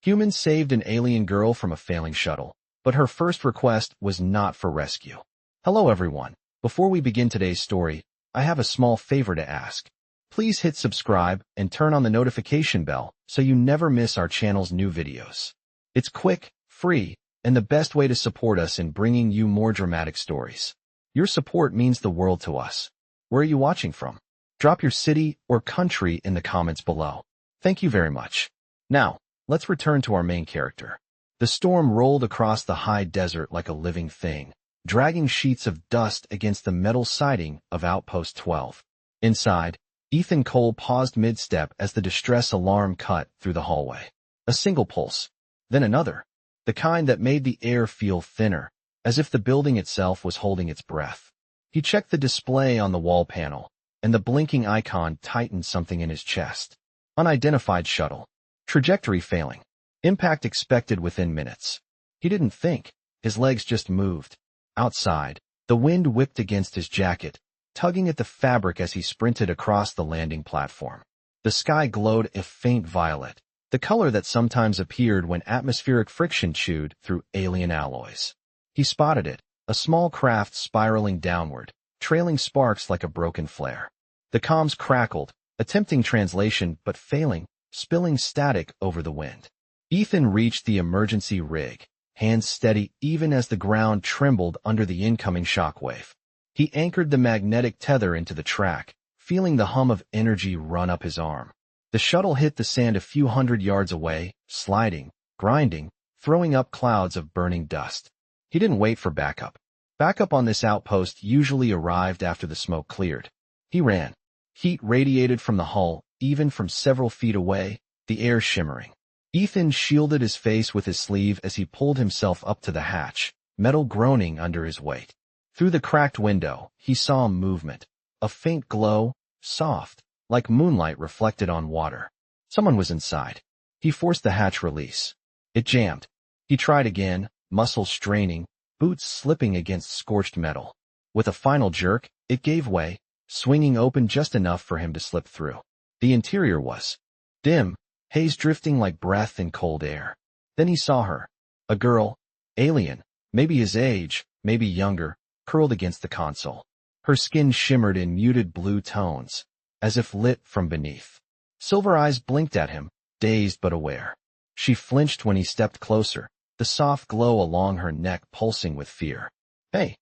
Humans saved an alien girl from a failing shuttle, but her first request was not for rescue. Hello everyone. Before we begin today's story, I have a small favor to ask. Please hit subscribe and turn on the notification bell so you never miss our channel's new videos. It's quick, free, and the best way to support us in bringing you more dramatic stories. Your support means the world to us. Where are you watching from? Drop your city or country in the comments below. Thank you very much. Now, let's return to our main character. The storm rolled across the high desert like a living thing, dragging sheets of dust against the metal siding of Outpost 12. Inside, Ethan Cole paused mid-step as the distress alarm cut through the hallway. A single pulse, then another, the kind that made the air feel thinner, as if the building itself was holding its breath. He checked the display on the wall panel, and the blinking icon tightened something in his chest. Unidentified shuttle. Trajectory failing. Impact expected within minutes. He didn't think. His legs just moved. Outside, the wind whipped against his jacket, tugging at the fabric as he sprinted across the landing platform. The sky glowed a faint violet, the color that sometimes appeared when atmospheric friction chewed through alien alloys. He spotted it, a small craft spiraling downward, trailing sparks like a broken flare. The comms crackled, attempting translation but failing, spilling static over the wind. Ethan reached the emergency rig, hands steady even as the ground trembled under the incoming shockwave. He anchored the magnetic tether into the track, feeling the hum of energy run up his arm. The shuttle hit the sand a few hundred yards away, sliding, grinding, throwing up clouds of burning dust. He didn't wait for backup. Backup on this outpost usually arrived after the smoke cleared. He ran. Heat radiated from the hull, even from several feet away, the air shimmering. Ethan shielded his face with his sleeve as he pulled himself up to the hatch, metal groaning under his weight. Through the cracked window, he saw movement. A faint glow, soft, like moonlight reflected on water. Someone was inside. He forced the hatch release. It jammed. He tried again, muscles straining, boots slipping against scorched metal. With a final jerk, it gave way, swinging open just enough for him to slip through. The interior was dim, haze drifting like breath in cold air. Then he saw her. A girl, alien, maybe his age, maybe younger, curled against the console. Her skin shimmered in muted blue tones, as if lit from beneath. Silver eyes blinked at him, dazed but aware. She flinched when he stepped closer, the soft glow along her neck pulsing with fear. "Hey,"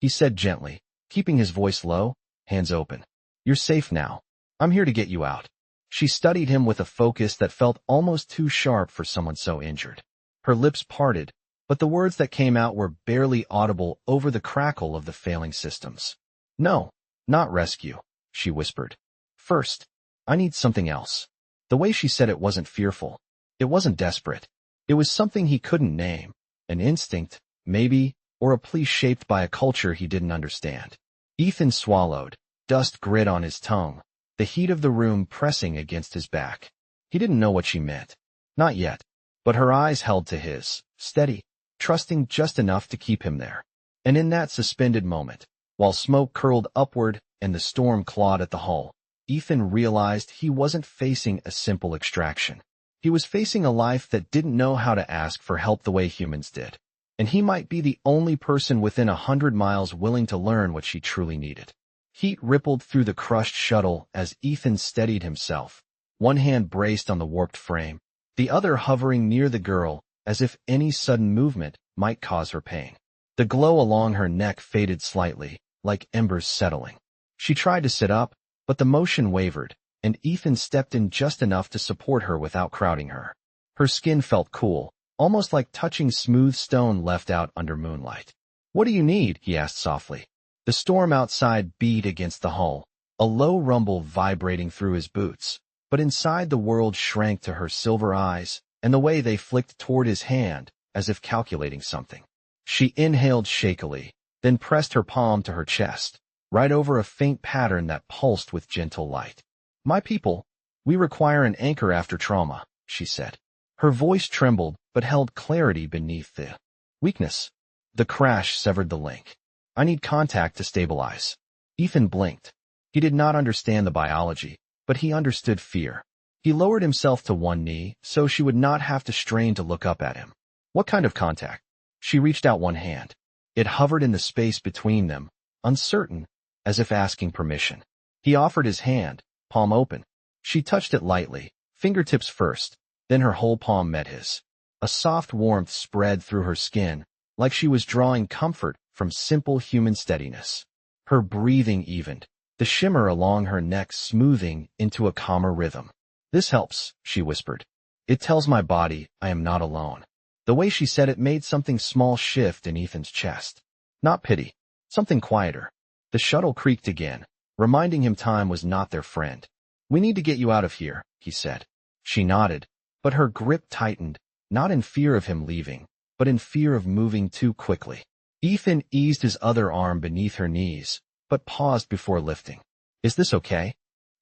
he said gently, keeping his voice low, hands open. "You're safe now. I'm here to get you out." She studied him with a focus that felt almost too sharp for someone so injured. Her lips parted, but the words that came out were barely audible over the crackle of the failing systems. "No, not rescue," she whispered. "First, I need something else." The way she said it wasn't fearful. It wasn't desperate. It was something he couldn't name. An instinct, maybe, or a plea shaped by a culture he didn't understand. Ethan swallowed, dust grit on his tongue, the heat of the room pressing against his back. He didn't know what she meant. Not yet. But her eyes held to his, steady, trusting just enough to keep him there. And in that suspended moment, while smoke curled upward and the storm clawed at the hull, Ethan realized he wasn't facing a simple extraction. He was facing a life that didn't know how to ask for help the way humans did. And he might be the only person within 100 miles willing to learn what she truly needed. Heat rippled through the crushed shuttle as Ethan steadied himself, one hand braced on the warped frame, the other hovering near the girl as if any sudden movement might cause her pain. The glow along her neck faded slightly, like embers settling. She tried to sit up, but the motion wavered, and Ethan stepped in just enough to support her without crowding her. Her skin felt cool, almost like touching smooth stone left out under moonlight. "What do you need?" he asked softly. The storm outside beat against the hull, a low rumble vibrating through his boots, but inside the world shrank to her silver eyes and the way they flicked toward his hand as if calculating something. She inhaled shakily, then pressed her palm to her chest, right over a faint pattern that pulsed with gentle light. "My people, we require an anchor after trauma," she said. Her voice trembled but held clarity beneath the weakness. The crash severed the link. "I need contact to stabilize." Ethan blinked. He did not understand the biology, but he understood fear. He lowered himself to one knee so she would not have to strain to look up at him. What kind of contact? She reached out one hand. It hovered in the space between them, uncertain, as if asking permission. He offered his hand, palm open. She touched it lightly, fingertips first, then her whole palm met his. A soft warmth spread through her skin, like she was drawing comfort from simple human steadiness. Her breathing evened, the shimmer along her neck smoothing into a calmer rhythm. "This helps," she whispered. "It tells my body I am not alone." The way she said it made something small shift in Ethan's chest. Not pity, something quieter. The shuttle creaked again, reminding him time was not their friend. "We need to get you out of here," he said. She nodded, but her grip tightened, not in fear of him leaving, but in fear of moving too quickly. Ethan eased his other arm beneath her knees, but paused before lifting. "Is this okay?"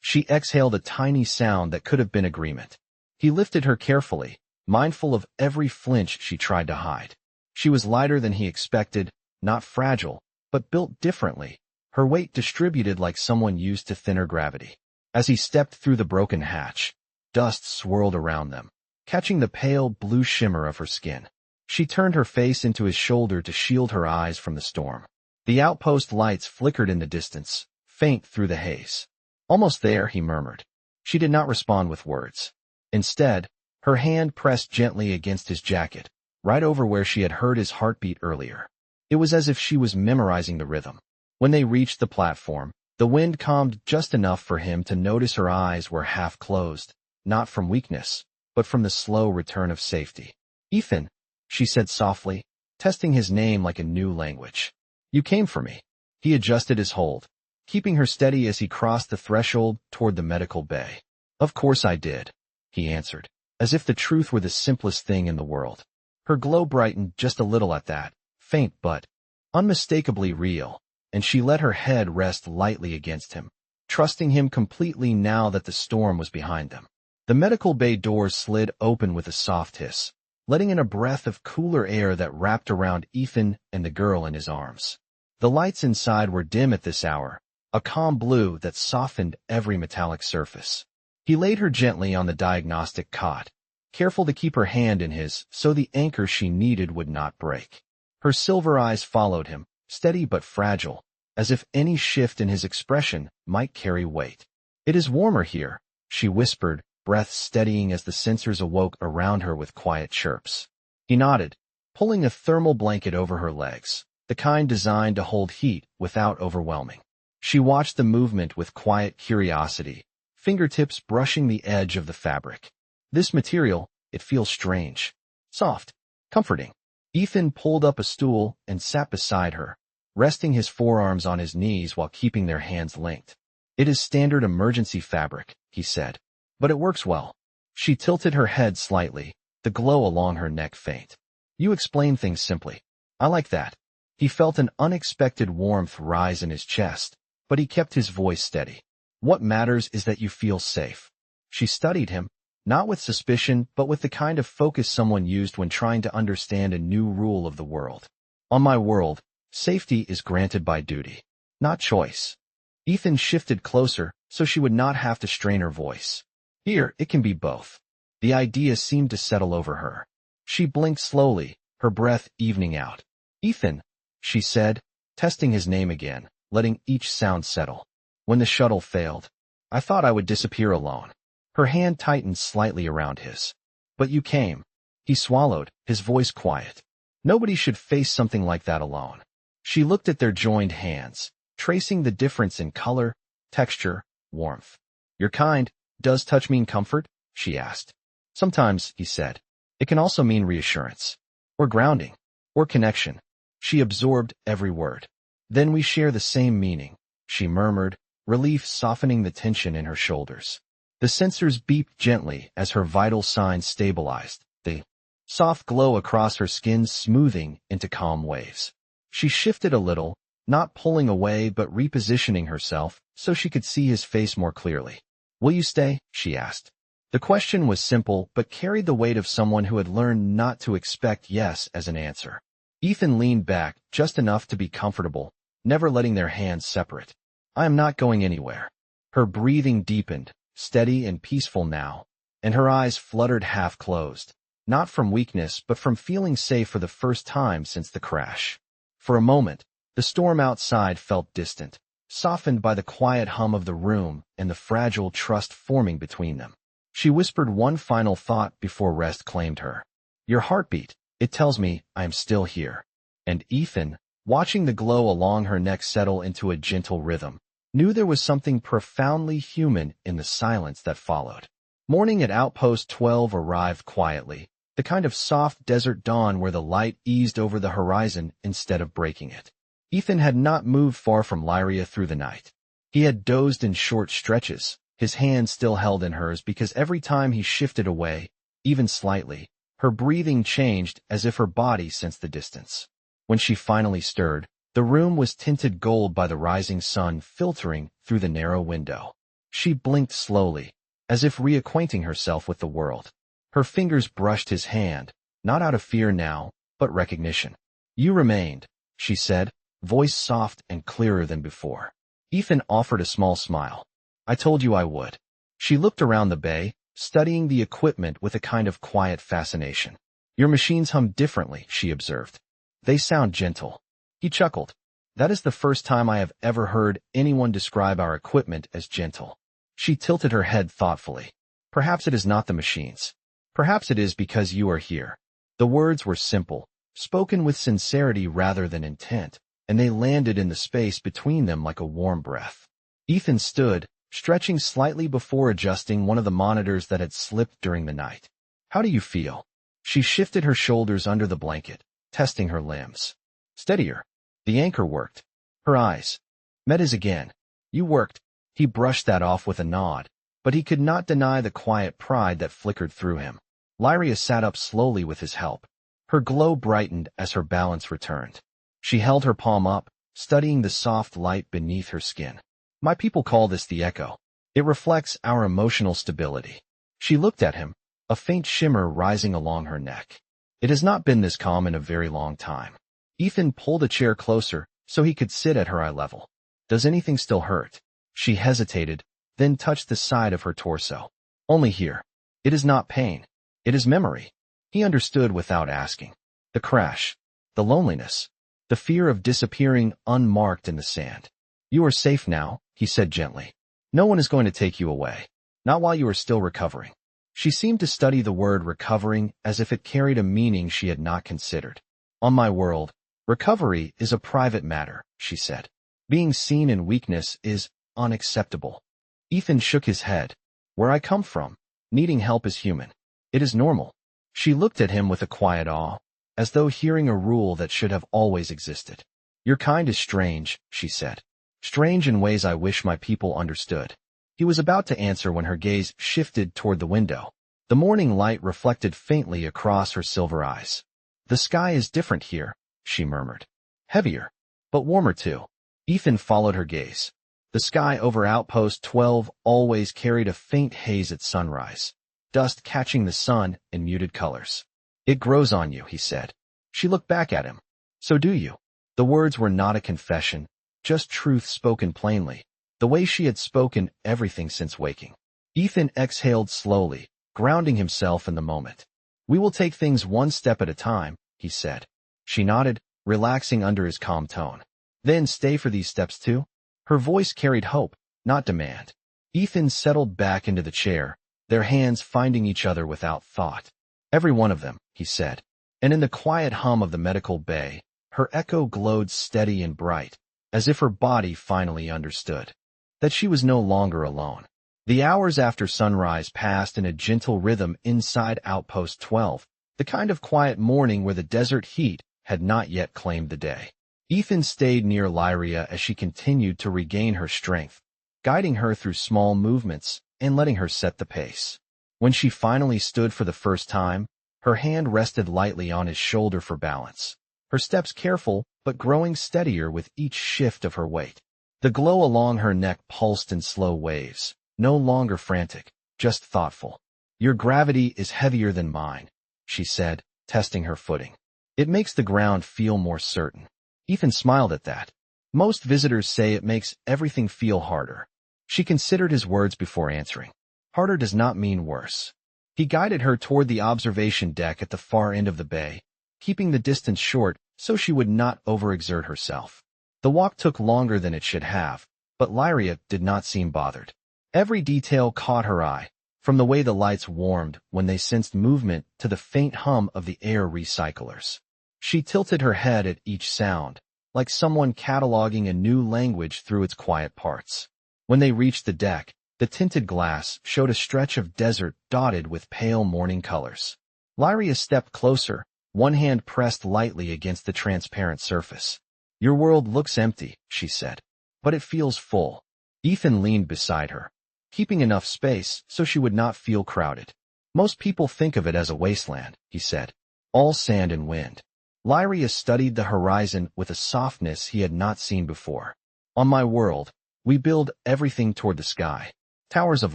She exhaled a tiny sound that could have been agreement. He lifted her carefully, mindful of every flinch she tried to hide. She was lighter than he expected, not fragile, but built differently, her weight distributed like someone used to thinner gravity. As he stepped through the broken hatch, dust swirled around them, catching the pale blue shimmer of her skin. She turned her face into his shoulder to shield her eyes from the storm. The outpost lights flickered in the distance, faint through the haze. "Almost there," he murmured. She did not respond with words. Instead, her hand pressed gently against his jacket, right over where she had heard his heartbeat earlier. It was as if she was memorizing the rhythm. When they reached the platform, the wind calmed just enough for him to notice her eyes were half closed, not from weakness, but from the slow return of safety. "Ethan," she said softly, testing his name like a new language. "You came for me." He adjusted his hold, keeping her steady as he crossed the threshold toward the medical bay. "Of course I did," he answered, as if the truth were the simplest thing in the world. Her glow brightened just a little at that, faint but unmistakably real, and she let her head rest lightly against him, trusting him completely now that the storm was behind them. The medical bay doors slid open with a soft hiss, letting in a breath of cooler air that wrapped around Ethan and the girl in his arms. The lights inside were dim at this hour, a calm blue that softened every metallic surface. He laid her gently on the diagnostic cot, careful to keep her hand in his so the anchor she needed would not break. Her silver eyes followed him, steady but fragile, as if any shift in his expression might carry weight. "It is warmer here," she whispered, breath steadying as the sensors awoke around her with quiet chirps. He nodded, pulling a thermal blanket over her legs, the kind designed to hold heat without overwhelming. She watched the movement with quiet curiosity, fingertips brushing the edge of the fabric. "This material, it feels strange. Soft. Comforting." Ethan pulled up a stool and sat beside her, resting his forearms on his knees while keeping their hands linked. "It is standard emergency fabric," he said, "but it works well." She tilted her head slightly, the glow along her neck faint. "You explain things simply. I like that." He felt an unexpected warmth rise in his chest, but he kept his voice steady. "What matters is that you feel safe." She studied him, not with suspicion, but with the kind of focus someone used when trying to understand a new rule of the world. "On my world, safety is granted by duty, not choice." Ethan shifted closer so she would not have to strain her voice. "Here, it can be both." The idea seemed to settle over her. She blinked slowly, her breath evening out. "Ethan," she said, testing his name again, letting each sound settle. "When the shuttle failed, I thought I would disappear alone." Her hand tightened slightly around his. "But you came." He swallowed, his voice quiet. Nobody should face something like that alone. She looked at their joined hands, tracing the difference in color, texture, warmth. "Your kind, does touch mean comfort?" she asked. "Sometimes," he said. "It can also mean reassurance. Or grounding. Or connection." She absorbed every word. "Then we share the same meaning," she murmured, relief softening the tension in her shoulders. The sensors beeped gently as her vital signs stabilized, the soft glow across her skin smoothing into calm waves. She shifted a little, not pulling away but repositioning herself so she could see his face more clearly. "Will you stay?" she asked. The question was simple but carried the weight of someone who had learned not to expect yes as an answer. Ethan leaned back just enough to be comfortable, never letting their hands separate. "I am not going anywhere." Her breathing deepened, steady and peaceful now, and her eyes fluttered half-closed, not from weakness but from feeling safe for the first time since the crash. For a moment, the storm outside felt distant, softened by the quiet hum of the room and the fragile trust forming between them. She whispered one final thought before rest claimed her. "Your heartbeat, it tells me I am still here." And Ethan, watching the glow along her neck settle into a gentle rhythm, knew there was something profoundly human in the silence that followed. Morning at Outpost 12 arrived quietly, the kind of soft desert dawn where the light eased over the horizon instead of breaking it. Ethan had not moved far from Lyria through the night. He had dozed in short stretches, his hand still held in hers because every time he shifted away, even slightly, her breathing changed as if her body sensed the distance. When she finally stirred, the room was tinted gold by the rising sun filtering through the narrow window. She blinked slowly, as if reacquainting herself with the world. Her fingers brushed his hand, not out of fear now, but recognition. "You remained," she said, voice soft and clearer than before. Ethan offered a small smile. "I told you I would." She looked around the bay, studying the equipment with a kind of quiet fascination. "Your machines hum differently," she observed. "They sound gentle." He chuckled. "That is the first time I have ever heard anyone describe our equipment as gentle." She tilted her head thoughtfully. "Perhaps it is not the machines. Perhaps it is because you are here." The words were simple, spoken with sincerity rather than intent, and they landed in the space between them like a warm breath. Ethan stood, stretching slightly before adjusting one of the monitors that had slipped during the night. "How do you feel?" She shifted her shoulders under the blanket, testing her limbs. "Steadier." The anchor worked. Her eyes met his again. "You worked." He brushed that off with a nod, but he could not deny the quiet pride that flickered through him. Lyria sat up slowly with his help. Her glow brightened as her balance returned. She held her palm up, studying the soft light beneath her skin. "My people call this the echo. It reflects our emotional stability." She looked at him, a faint shimmer rising along her neck. "It has not been this calm in a very long time." Ethan pulled a chair closer so he could sit at her eye level. "Does anything still hurt?" She hesitated, then touched the side of her torso. "Only here. It is not pain. It is memory." He understood without asking. The crash, the loneliness, the fear of disappearing unmarked in the sand. "You are safe now," he said gently. "No one is going to take you away. Not while you are still recovering." She seemed to study the word recovering as if it carried a meaning she had not considered. "On my world, recovery is a private matter," she said. "Being seen in weakness is unacceptable." Ethan shook his head. "Where I come from, needing help is human. It is normal." She looked at him with a quiet awe, as though hearing a rule that should have always existed. "Your kind is strange," she said. "Strange in ways I wish my people understood." He was about to answer when her gaze shifted toward the window. The morning light reflected faintly across her silver eyes. "The sky is different here," she murmured. "Heavier, but warmer too." Ethan followed her gaze. The sky over Outpost 12 always carried a faint haze at sunrise, dust catching the sun in muted colors. "It grows on you," he said. She looked back at him. "So do you." The words were not a confession, just truth spoken plainly, the way she had spoken everything since waking. Ethan exhaled slowly, grounding himself in the moment. "We will take things one step at a time," he said. She nodded, relaxing under his calm tone. "Then stay for these steps too?" Her voice carried hope, not demand. Ethan settled back into the chair, their hands finding each other without thought. "Every one of them," he said. And in the quiet hum of the medical bay, her echo glowed steady and bright, as if her body finally understood that she was no longer alone. The hours after sunrise passed in a gentle rhythm inside Outpost 12, the kind of quiet morning where the desert heat had not yet claimed the day. Ethan stayed near Lyria as she continued to regain her strength, guiding her through small movements and letting her set the pace. When she finally stood for the first time, her hand rested lightly on his shoulder for balance, her steps careful but growing steadier with each shift of her weight. The glow along her neck pulsed in slow waves, no longer frantic, just thoughtful. "Your gravity is heavier than mine," she said, testing her footing. "It makes the ground feel more certain." Ethan smiled at that. "Most visitors say it makes everything feel harder." She considered his words before answering. "Harder does not mean worse." He guided her toward the observation deck at the far end of the bay, keeping the distance short so she would not overexert herself. The walk took longer than it should have, but Lyria did not seem bothered. Every detail caught her eye, from the way the lights warmed when they sensed movement to the faint hum of the air recyclers. She tilted her head at each sound, like someone cataloging a new language through its quiet parts. When they reached the deck, the tinted glass showed a stretch of desert dotted with pale morning colors. Lyria stepped closer, one hand pressed lightly against the transparent surface. "Your world looks empty," she said, "but it feels full." Ethan leaned beside her, keeping enough space so she would not feel crowded. "Most people think of it as a wasteland," he said, "all sand and wind." Lyria studied the horizon with a softness he had not seen before. "On my world, we build everything toward the sky. Towers of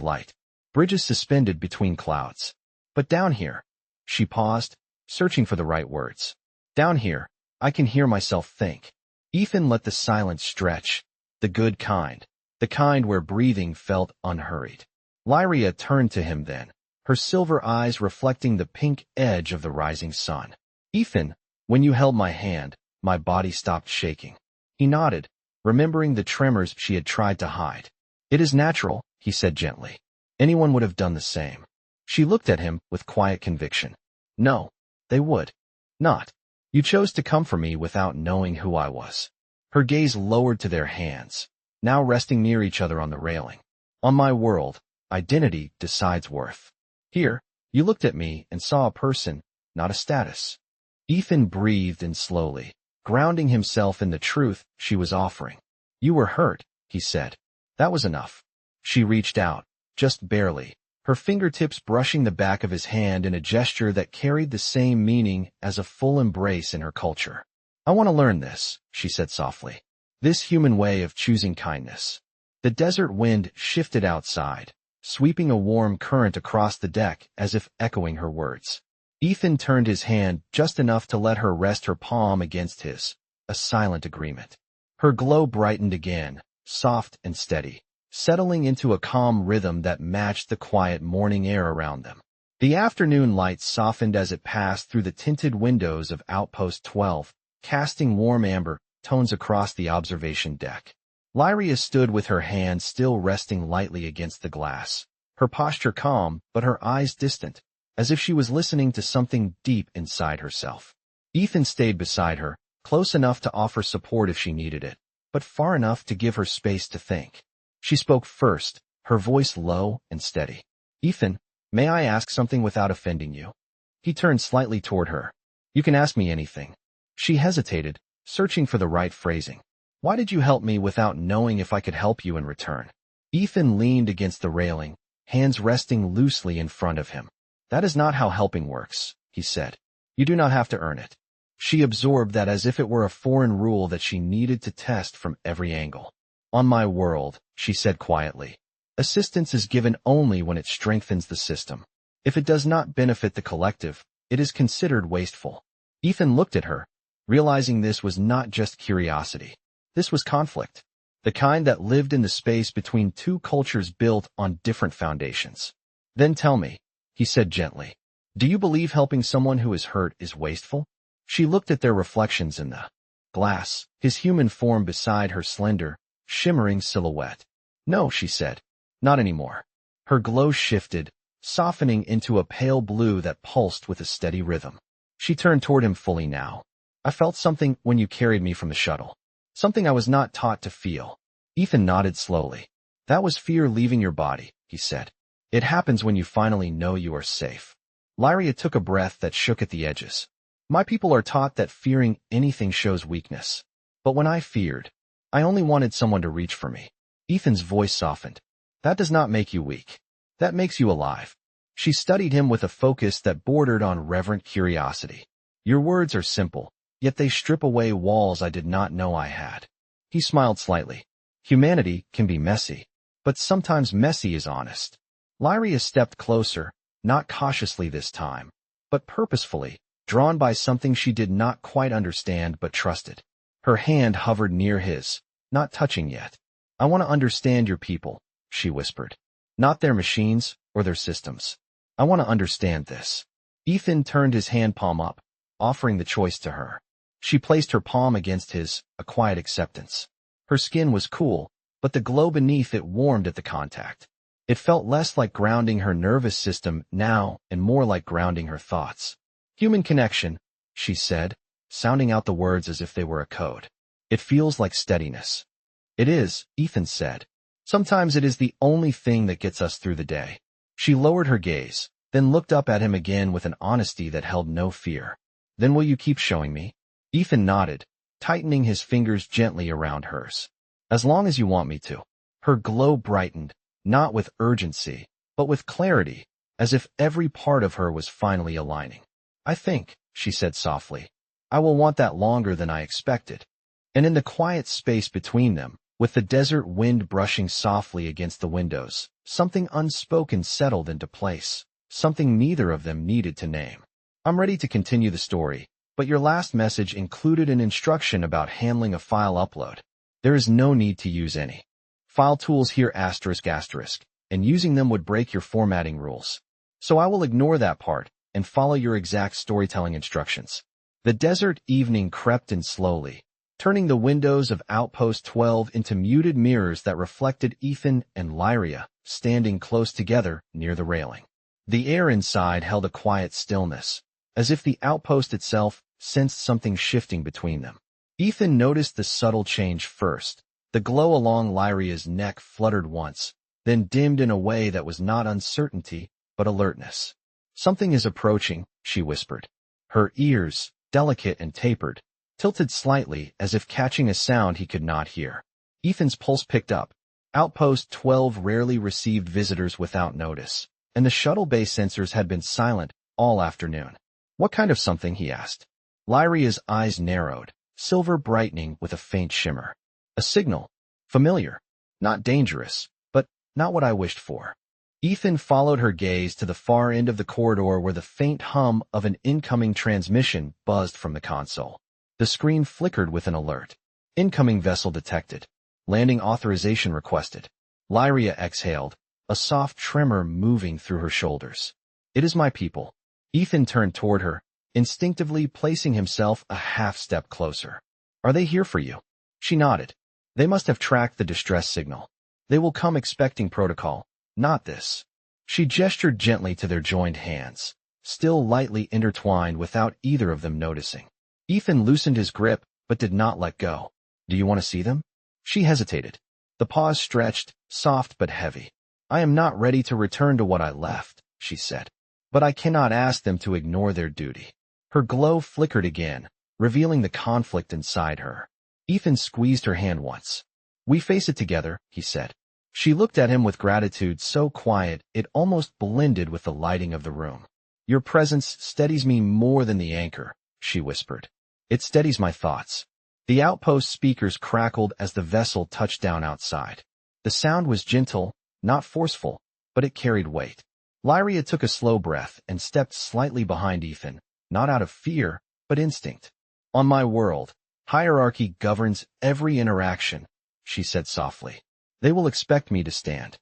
light, bridges suspended between clouds. But down here," she paused, searching for the right words. "Down here, I can hear myself think." Ethan let the silence stretch, the good kind, the kind where breathing felt unhurried. Lyria turned to him then, her silver eyes reflecting the pink edge of the rising sun. "Ethan, when you held my hand, my body stopped shaking." He nodded, remembering the tremors she had tried to hide. "It is natural," he said gently. "Anyone would have done the same." She looked at him with quiet conviction. "No, they would not. You chose to come for me without knowing who I was." Her gaze lowered to their hands, now resting near each other on the railing. "On my world, identity decides worth. Here, you looked at me and saw a person, not a status." Ethan breathed in slowly, grounding himself in the truth she was offering. "You were hurt," he said. That was enough. She reached out, just barely, her fingertips brushing the back of his hand in a gesture that carried the same meaning as a full embrace in her culture. "I want to learn this," she said softly. "This human way of choosing kindness." The desert wind shifted outside, sweeping a warm current across the deck as if echoing her words. Ethan turned his hand just enough to let her rest her palm against his, a silent agreement. Her glow brightened again, soft and steady, settling into a calm rhythm that matched the quiet morning air around them. The afternoon light softened as it passed through the tinted windows of Outpost 12, casting warm amber tones across the observation deck. Lyria stood with her hand still resting lightly against the glass, her posture calm but her eyes distant, as if she was listening to something deep inside herself. Ethan stayed beside her, close enough to offer support if she needed it, but far enough to give her space to think. She spoke first, her voice low and steady. "Ethan, may I ask something without offending you?" He turned slightly toward her. "You can ask me anything." She hesitated, searching for the right phrasing. "Why did you help me without knowing if I could help you in return?" Ethan leaned against the railing, hands resting loosely in front of him. "That is not how helping works," he said. "You do not have to earn it." She absorbed that as if it were a foreign rule that she needed to test from every angle. "On my world," she said quietly, "assistance is given only when it strengthens the system. If it does not benefit the collective, it is considered wasteful." Ethan looked at her, realizing this was not just curiosity. This was conflict, the kind that lived in the space between two cultures built on different foundations. "Then tell me," he said gently, "do you believe helping someone who is hurt is wasteful?" She looked at their reflections in the glass, his human form beside her slender, shimmering silhouette. "No," she said, "not anymore." Her glow shifted, softening into a pale blue that pulsed with a steady rhythm. She turned toward him fully now. "I felt something when you carried me from the shuttle. Something I was not taught to feel." Ethan nodded slowly. "That was fear leaving your body," he said. "It happens when you finally know you are safe." Lyria took a breath that shook at the edges. "My people are taught that fearing anything shows weakness. But when I feared, I only wanted someone to reach for me." Ethan's voice softened. "That does not make you weak. That makes you alive." She studied him with a focus that bordered on reverent curiosity. "Your words are simple, yet they strip away walls I did not know I had." He smiled slightly. "Humanity can be messy, but sometimes messy is honest." Lyria stepped closer, not cautiously this time, but purposefully, drawn by something she did not quite understand but trusted. Her hand hovered near his, not touching yet. "I want to understand your people," she whispered. "Not their machines or their systems. I want to understand this. Ethan turned his hand palm up, offering the choice to her. She placed her palm against his, a quiet acceptance. Her skin was cool, but the glow beneath it warmed at the contact. It felt less like grounding her nervous system now and more like grounding her thoughts. Human connection, she said, sounding out the words as if they were a code. It feels like steadiness. It is, Ethan said. Sometimes it is the only thing that gets us through the day. She lowered her gaze, then looked up at him again with an honesty that held no fear. Then will you keep showing me? Ethan nodded, tightening his fingers gently around hers. As long as you want me to. Her glow brightened, not with urgency, but with clarity, as if every part of her was finally aligning. I think, she said softly, I will want that longer than I expected. And in the quiet space between them, with the desert wind brushing softly against the windows, something unspoken settled into place, something neither of them needed to name. I'm ready to continue the story, but your last message included an instruction about handling a file upload. There is no need to use any file tools here ***, and using them would break your formatting rules. So I will ignore that part and follow your exact storytelling instructions. The desert evening crept in slowly, turning the windows of Outpost 12 into muted mirrors that reflected Ethan and Lyria, standing close together near the railing. The air inside held a quiet stillness, as if the outpost itself sensed something shifting between them. Ethan noticed the subtle change first. The glow along Lyria's neck fluttered once, then dimmed in a way that was not uncertainty, but alertness. Something is approaching, she whispered. Her ears, delicate and tapered, tilted slightly as if catching a sound he could not hear. Ethan's pulse picked up. Outpost 12 rarely received visitors without notice, and the shuttle bay sensors had been silent all afternoon. What kind of something, he asked. Lyria's eyes narrowed, silver brightening with a faint shimmer. A signal. Familiar. Not dangerous, but not what I wished for. Ethan followed her gaze to the far end of the corridor where the faint hum of an incoming transmission buzzed from the console. The screen flickered with an alert. Incoming vessel detected. Landing authorization requested. Lyria exhaled, a soft tremor moving through her shoulders. It is my people. Ethan turned toward her, instinctively placing himself a half-step closer. Are they here for you? She nodded. They must have tracked the distress signal. They will come expecting protocol, not this. She gestured gently to their joined hands, still lightly intertwined without either of them noticing. Ethan loosened his grip, but did not let go. Do you want to see them? She hesitated. The pause stretched, soft but heavy. I am not ready to return to what I left, she said. But I cannot ask them to ignore their duty. Her glow flickered again, revealing the conflict inside her. Ethan squeezed her hand once. We face it together, he said. She looked at him with gratitude so quiet it almost blended with the lighting of the room. Your presence steadies me more than the anchor, she whispered. It steadies my thoughts. The outpost speakers crackled as the vessel touched down outside. The sound was gentle, not forceful, but it carried weight. Lyria took a slow breath and stepped slightly behind Ethan, not out of fear, but instinct. On my world, hierarchy governs every interaction, she said softly. They will expect me to stand,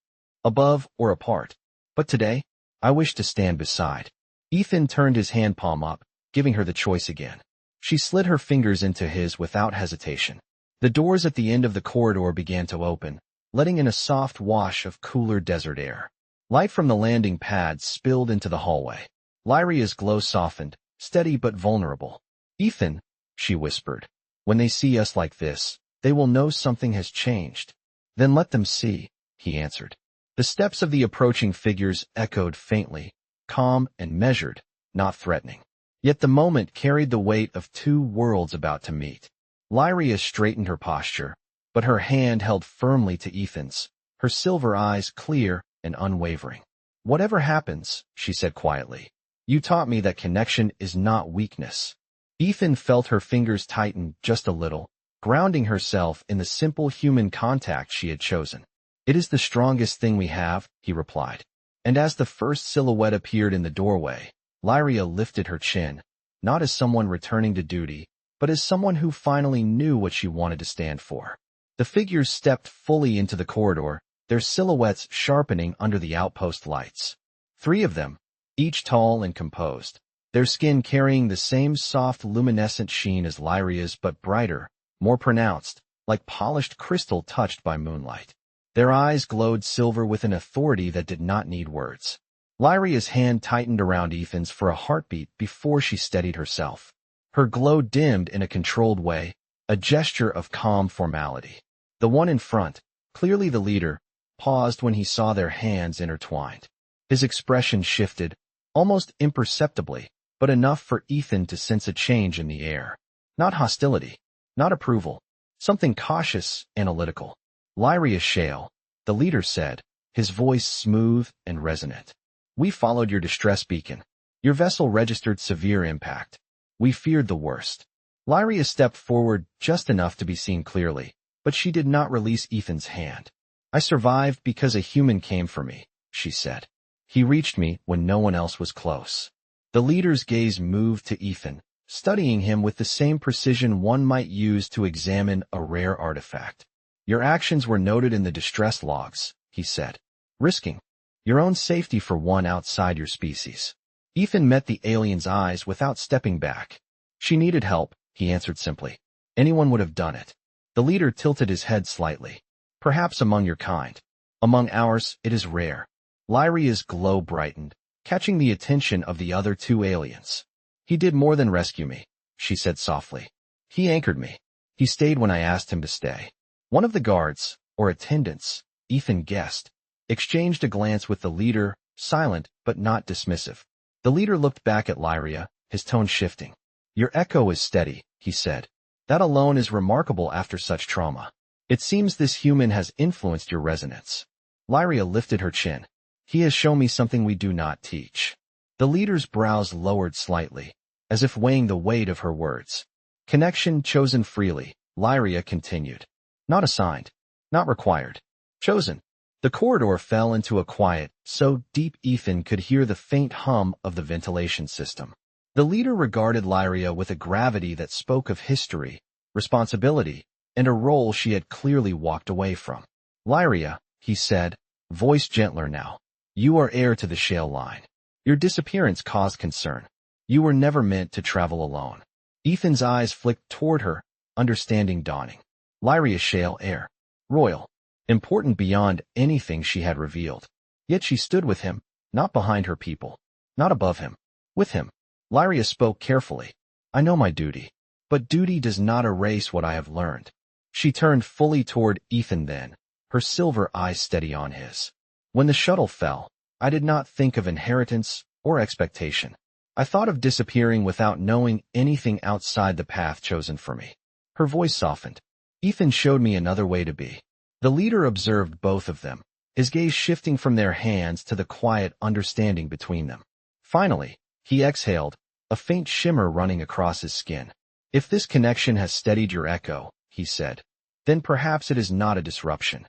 above or apart. But today, I wish to stand beside. Ethan turned his hand palm up, giving her the choice again. She slid her fingers into his without hesitation. The doors at the end of the corridor began to open, letting in a soft wash of cooler desert air. Light from the landing pad spilled into the hallway. Lyria's glow softened, steady but vulnerable. Ethan, she whispered, when they see us like this, they will know something has changed. Then let them see, he answered. The steps of the approaching figures echoed faintly, calm and measured, not threatening. Yet the moment carried the weight of two worlds about to meet. Lyria straightened her posture, but her hand held firmly to Ethan's, her silver eyes clear and unwavering. Whatever happens, she said quietly, you taught me that connection is not weakness. Ethan felt her fingers tighten just a little, grounding herself in the simple human contact she had chosen. It is the strongest thing we have, he replied. And as the first silhouette appeared in the doorway, Lyria lifted her chin, not as someone returning to duty, but as someone who finally knew what she wanted to stand for. The figures stepped fully into the corridor, their silhouettes sharpening under the outpost lights. 3 of them, each tall and composed, their skin carrying the same soft luminescent sheen as Lyria's but brighter, more pronounced, like polished crystal touched by moonlight. Their eyes glowed silver with an authority that did not need words. Lyria's hand tightened around Ethan's for a heartbeat before she steadied herself. Her glow dimmed in a controlled way, a gesture of calm formality. The one in front, clearly the leader, paused when he saw their hands intertwined. His expression shifted, almost imperceptibly, but enough for Ethan to sense a change in the air. Not hostility, not approval, something cautious, analytical. Lyria Shale, the leader said, his voice smooth and resonant. We followed your distress beacon. Your vessel registered severe impact. We feared the worst. Lyria stepped forward just enough to be seen clearly, but she did not release Ethan's hand. I survived because a human came for me, she said. He reached me when no one else was close. The leader's gaze moved to Ethan, studying him with the same precision one might use to examine a rare artifact. Your actions were noted in the distress logs, he said. Risking your own safety for one outside your species. Ethan met the alien's eyes without stepping back. She needed help, he answered simply. Anyone would have done it. The leader tilted his head slightly. Perhaps among your kind. Among ours, it is rare. Lyria's glow brightened, catching the attention of the other two aliens. He did more than rescue me, she said softly. He anchored me. He stayed when I asked him to stay. One of the guards, or attendants, Ethan guessed, exchanged a glance with the leader, silent but not dismissive. The leader looked back at Lyria, his tone shifting. Your echo is steady, he said. That alone is remarkable after such trauma. It seems this human has influenced your resonance. Lyria lifted her chin. He has shown me something we do not teach. The leader's brows lowered slightly, as if weighing the weight of her words. Connection chosen freely, Lyria continued. Not assigned. Not required. Chosen. The corridor fell into a quiet, so deep Ethan could hear the faint hum of the ventilation system. The leader regarded Lyria with a gravity that spoke of history, responsibility, and a role she had clearly walked away from. Lyria, he said, voice gentler now. You are heir to the Shale line. Your disappearance caused concern. You were never meant to travel alone. Ethan's eyes flicked toward her, understanding dawning. Lyria Shale heir. Royal. Important beyond anything she had revealed. Yet she stood with him, not behind her people, not above him, with him. Lyria spoke carefully. I know my duty, but duty does not erase what I have learned. She turned fully toward Ethan then, her silver eyes steady on his. When the shuttle fell, I did not think of inheritance or expectation. I thought of disappearing without knowing anything outside the path chosen for me. Her voice softened. Ethan showed me another way to be. The leader observed both of them, his gaze shifting from their hands to the quiet understanding between them. Finally, he exhaled, a faint shimmer running across his skin. If this connection has steadied your echo, he said, then perhaps it is not a disruption.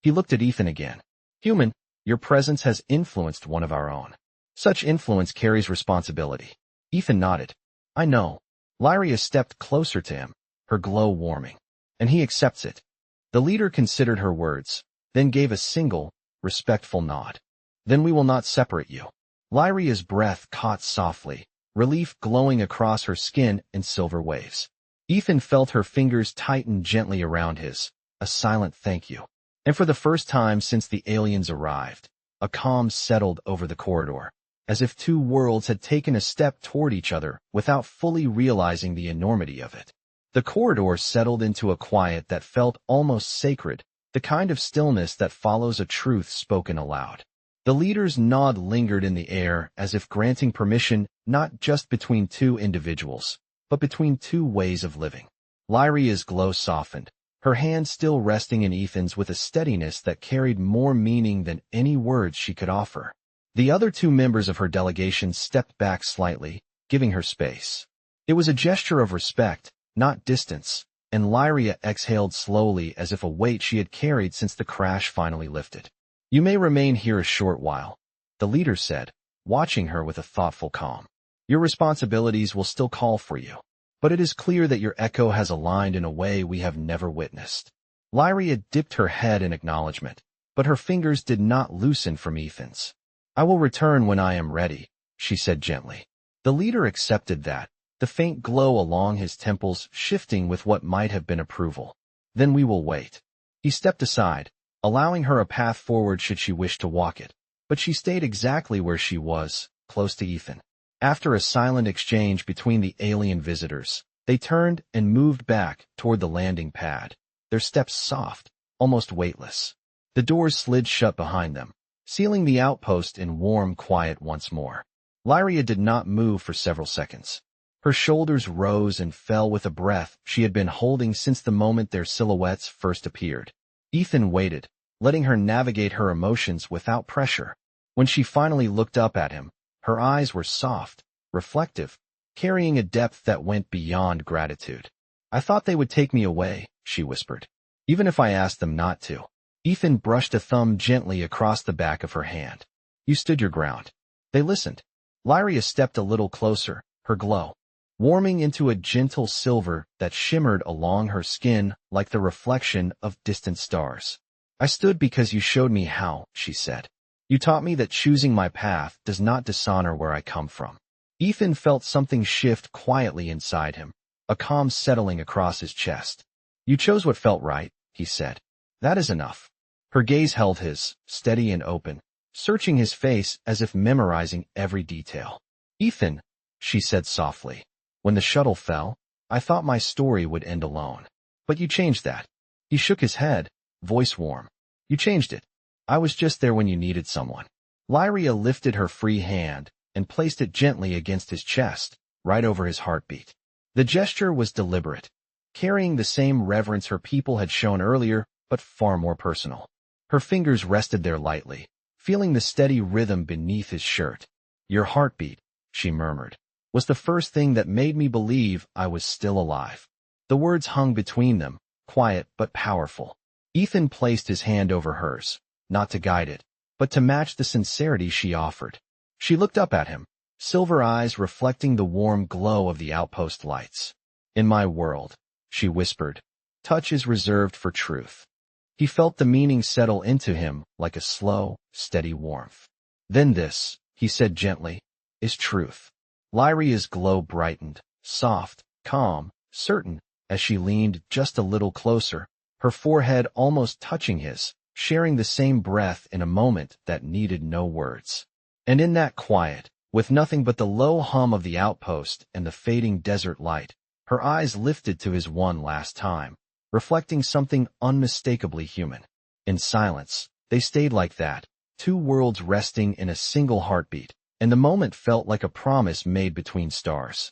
He looked at Ethan again. Human, your presence has influenced one of our own. Such influence carries responsibility. Ethan nodded. I know. Lyria stepped closer to him, her glow warming. And he accepts it. The leader considered her words, then gave a single, respectful nod. Then we will not separate you. Lyria's breath caught softly, relief glowing across her skin in silver waves. Ethan felt her fingers tighten gently around his, a silent thank you. And for the first time since the aliens arrived, a calm settled over the corridor, as if two worlds had taken a step toward each other without fully realizing the enormity of it. The corridor settled into a quiet that felt almost sacred, the kind of stillness that follows a truth spoken aloud. The leader's nod lingered in the air as if granting permission not just between two individuals, but between two ways of living. Lyria's glow softened, her hand still resting in Ethan's with a steadiness that carried more meaning than any words she could offer. The other two members of her delegation stepped back slightly, giving her space. It was a gesture of respect, not distance, and Lyria exhaled slowly as if a weight she had carried since the crash finally lifted. You may remain here a short while, the leader said, watching her with a thoughtful calm. Your responsibilities will still call for you, but it is clear that your echo has aligned in a way we have never witnessed. Lyria dipped her head in acknowledgement, but her fingers did not loosen from Ethan's. I will return when I am ready, she said gently. The leader accepted that, the faint glow along his temples shifting with what might have been approval. Then we will wait. He stepped aside, allowing her a path forward should she wish to walk it. But she stayed exactly where she was, close to Ethan. After a silent exchange between the alien visitors, they turned and moved back toward the landing pad, their steps soft, almost weightless. The doors slid shut behind them, sealing the outpost in warm quiet once more. Lyria did not move for several seconds. Her shoulders rose and fell with a breath she had been holding since the moment their silhouettes first appeared. Ethan waited, letting her navigate her emotions without pressure. When she finally looked up at him, her eyes were soft, reflective, carrying a depth that went beyond gratitude. I thought they would take me away, she whispered. Even if I asked them not to. Ethan brushed a thumb gently across the back of her hand. You stood your ground. They listened. Lyria stepped a little closer, her glow warming into a gentle silver that shimmered along her skin like the reflection of distant stars. I stood because you showed me how, she said. You taught me that choosing my path does not dishonor where I come from. Ethan felt something shift quietly inside him, a calm settling across his chest. You chose what felt right, he said. That is enough. Her gaze held his, steady and open, searching his face as if memorizing every detail. Ethan, she said softly, when the shuttle fell, I thought my story would end alone. But you changed that. He shook his head, voice warm. You changed it. I was just there when you needed someone. Lyria lifted her free hand and placed it gently against his chest, right over his heartbeat. The gesture was deliberate, carrying the same reverence her people had shown earlier, but far more personal. Her fingers rested there lightly, feeling the steady rhythm beneath his shirt. Your heartbeat, she murmured, was the first thing that made me believe I was still alive. The words hung between them, quiet but powerful. Ethan placed his hand over hers, not to guide it, but to match the sincerity she offered. She looked up at him, silver eyes reflecting the warm glow of the outpost lights. In my world, she whispered, touch is reserved for truth. He felt the meaning settle into him like a slow, steady warmth. Then this, he said gently, is truth. Lyria's glow brightened, soft, calm, certain, as she leaned just a little closer, her forehead almost touching his, sharing the same breath in a moment that needed no words. And in that quiet, with nothing but the low hum of the outpost and the fading desert light, her eyes lifted to his one last time, reflecting something unmistakably human. In silence, they stayed like that, two worlds resting in a single heartbeat, and the moment felt like a promise made between stars.